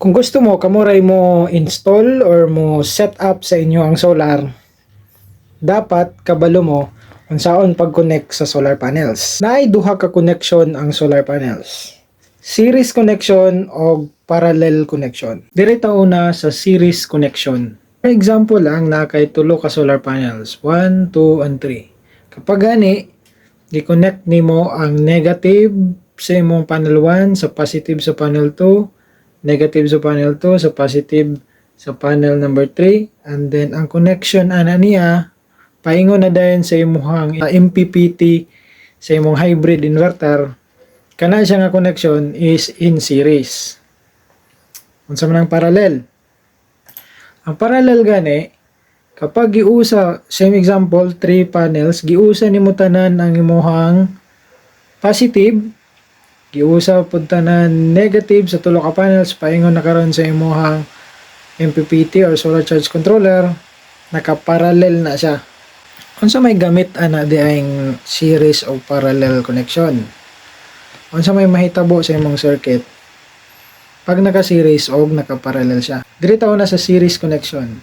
Kung gusto mo, kamuray mo install or mo set up sa inyo ang solar, dapat kabalo mo kung saan pag-connect sa solar panels. Naay duha ka connection ang solar panels. Series connection o parallel connection. Direta una sa series connection. For example lang, na kay tulo ka solar panels, 1, 2, and 3. Kapag gani, i-connect nimo ang negative sa imong panel 1 sa positive sa panel 2, negative sa panel 2 sa positive sa panel number 3, and then ang connection ana niya paingon na dayon sa imong MPPT sa imong hybrid inverter. Kana siya nga connection is in series. Unsa man ang parallel? Ang parallel gani, kapag giusa, same example, 3 panels, giusa nimo tanan ang imong positive, giusa pud tanan negative sa tulo ka panels, paingon na karon sa imong MPPT or solar charge controller, naka-parallel na siya. Unsa may gamit ana di ang series o parallel connection? Unsa may mahitabo sa imong circuit pag naka-series o naka-parallel siya? Diri tawo na sa series connection.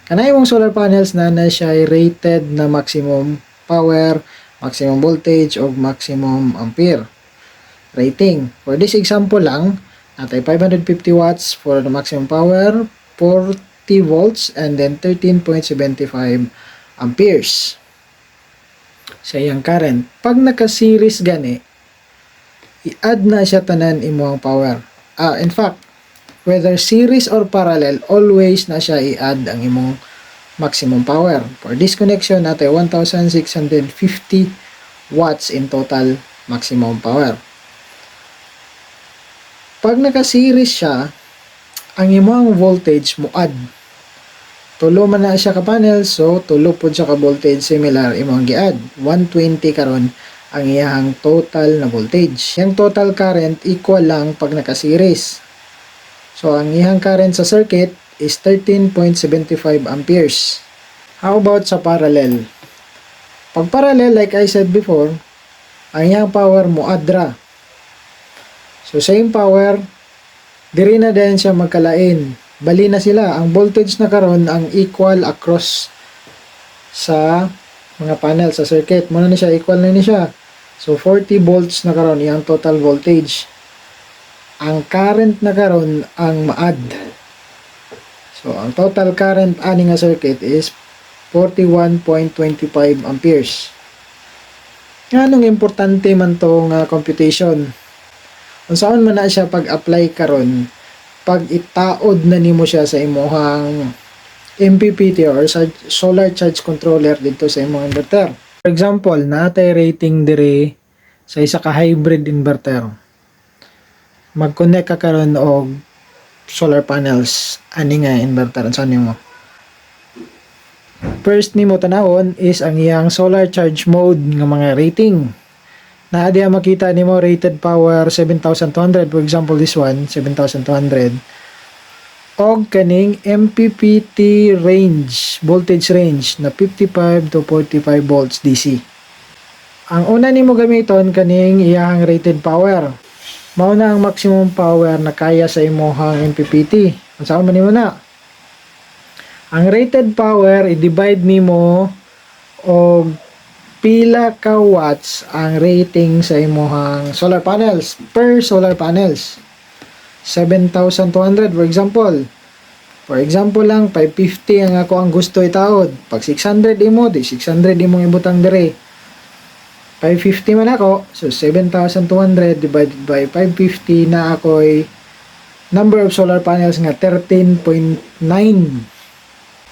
Kanay imong solar panels na siya ay rated na maximum power, maximum voltage o maximum ampere rating. For this example lang, natay 550 watts for the maximum power, 40 volts, and then 13.75 amperes sa iyang current. Pag naka-series gani, i-add na siya tanan imong power. In fact, whether series or parallel, always na siya i-add ang imong maximum power. For this connection, natay 1,650 watts in total maximum power. Pag naka-series siya, ang imong voltage mo add. Tulo man na siya ka panel, so tulo po siya ka voltage similar imong gi-add. 120 karon ang iyang total na voltage. Yung total current equal lang pag naka-series. So ang iyang current sa circuit is 13.75 amperes. How about sa parallel? Pag parallel, like I said before, ang iyang power mo adra. So same power, diri na din siya magkalain. Bali na sila. Ang voltage na karon ang equal across sa mga panel sa circuit. Muna na siya, equal na ni siya. So 40 volts na karon iyang total voltage. Ang current na karon ang ma-add. So ang total current ani nga circuit is 41.25 amperes. Nganong importante man tong computation? Kung saan man na siya pag-apply karon, pag itaod na nimo siya sa imong MPPT or sa solar charge controller dito sa imong inverter. For example, natay rating diri sa isa ka hybrid inverter. Mag-connect ka karon og solar panels ani nga inverter sa nimo. First nimo tanawon is ang iyang solar charge mode nga mga rating. Na diya makita nimo rated power 7,200, for example this one 7,200, og kaning MPPT range, voltage range na 55 to 45 volts DC. Ang una nimo gamiton kaning iyang rated power. Mao na ang maximum power na kaya sa imong MPPT. Unsa man nimo na? Ang rated power i-divide nimo og pila ka watts ang rating sa imong solar panels per solar panels. 7,200 for example. For example lang, 550 ang ako ang gusto itaod. Pag 600 imo, di 600 imong ibutang dire. 550 man ako, so 7,200 divided by 550 na ako'y number of solar panels nga 13.9.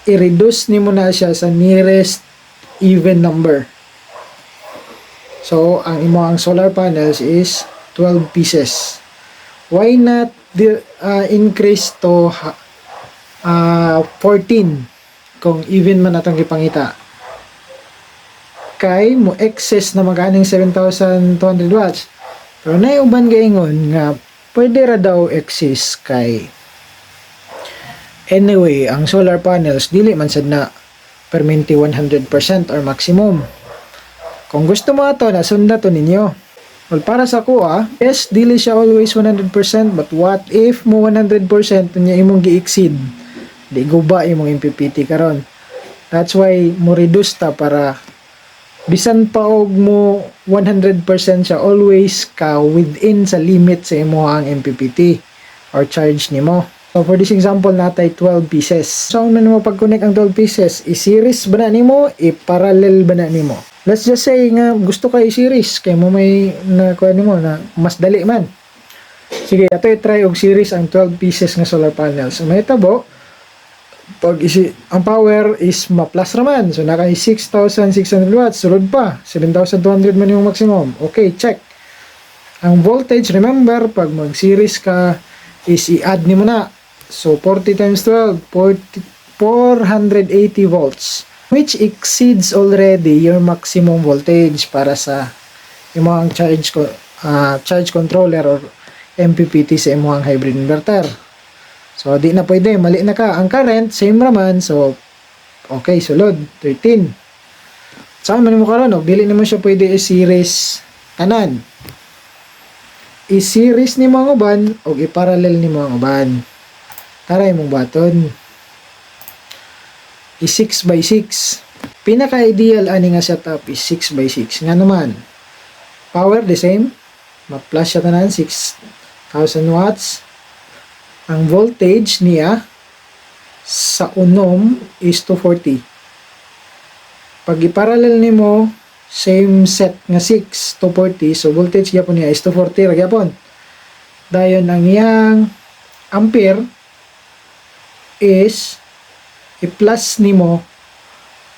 I-reduce nimo na siya sa nearest even number. So, ang imong solar panels is 12 pieces. Why not increase to 14 kung even man atong gipangita? Kay mo excess na maganing 7,200 watts. Pero naiuban gaingon nga pwede ra daw excess kay anyway, ang solar panels dili man sad na perminti 100% or maximum. Kung gusto mo ato, nasunda to ninyo. Well, para sa ko yes, dili siya always 100%, but what if mo 100% nya imong gi-exceed? Di guba imong MPPT karon. That's why mo reduce ta para bisan pa og mo 100% siya, always ka within sa limit sa imong MPPT or charge nimo. So for this example natay 12 pieces. So ano mo pag-connect ang 12 pieces, i-series ba na nimo, i-parallel ba na nimo? Let's just say nga gusto ka i-series kay mo may nakuha nimo na mas dali man. Sige, ato i-try og series ang 12 pieces nga solar panels. So may tabo pag ang power is ma-plus raman. So naka 6,600 watts, sulod pa 7,200 man yung maximum. Okay, check. Ang voltage, remember pag mag-series ka is i-add nimo na. So 40 times 12, 480 volts, which exceeds already your maximum voltage para sa imong charge controller or MPPT sa imong hybrid inverter. So di na pwede, mali na ka. Ang current same raman, so okay, sulod 13. Saan man mo karon, dili naman siya pwede i-series kanan. I-series ni mga uban o i-parallel ni mga uban. Taray mong baton. I-6 by 6. Pinaka-ideal ani nga setup is 6 by 6. Nga naman, power the same. Ma-plus siya tanan, 6,000 watts. Ang voltage niya sa unom is 240. Pag i-parallel nimo, same set nga 6, 240. So voltage gyapon niya is 240 ra gyapon. Dayon ang iyang ampere is i-plus nimo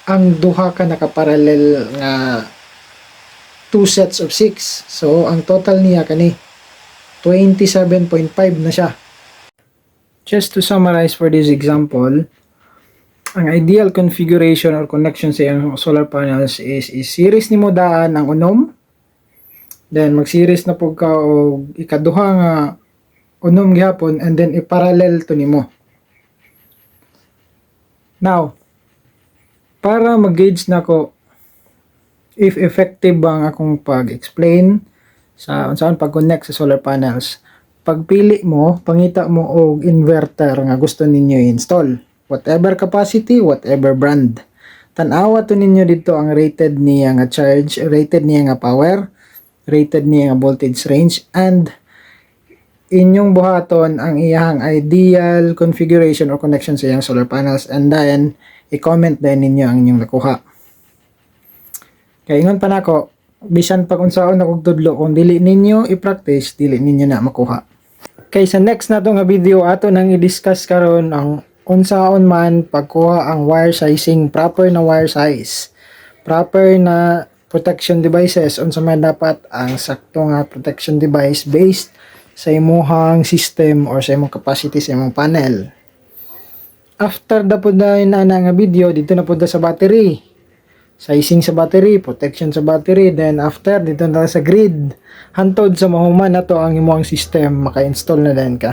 ang duha ka nakaparallel nga 2 sets of 6. So ang total niya kani 27.5 na siya. Just to summarize for this example, ang ideal configuration or connection sa iyong solar panels is i-series nimo daan ang unom, then mag-series na pug ka og ikaduha nga unom gihapon, and then i-parallel to nimo. Now, para mag-gauge na ko if effective ba ang akong pag-explain sa saan pag-connect sa solar panels, pagpili mo, pangita mo og inverter nga gusto ninyo i-install. Whatever capacity, whatever brand. Tanawa to ninyo dito ang rated niya nga charge, rated niya nga power, rated niya nga voltage range, and inyong buhaton ang iyang ideal configuration or connection sa iyang solar panels, and then i-comment din ninyo ang inyong nakuha. Kaya ingon pa nako, bisan pag unsaon akong tudlo, kung dili ninyo i-practice, dili ninyo na makuha. Okay, sa next na to nga video ato nang i-discuss karon ang unsaon man pagkuha ang wire sizing, proper na wire size, proper na protection devices, unsa man dapat ang sakto nga protection device based sa imong system or sa imong capacity sa imong panel. After da pud na nga video, dito na pud sa battery, sizing sa battery, protection sa battery, then after dito na sa grid, hantod sa mahuman na to ang imong system, maka-install na din ka.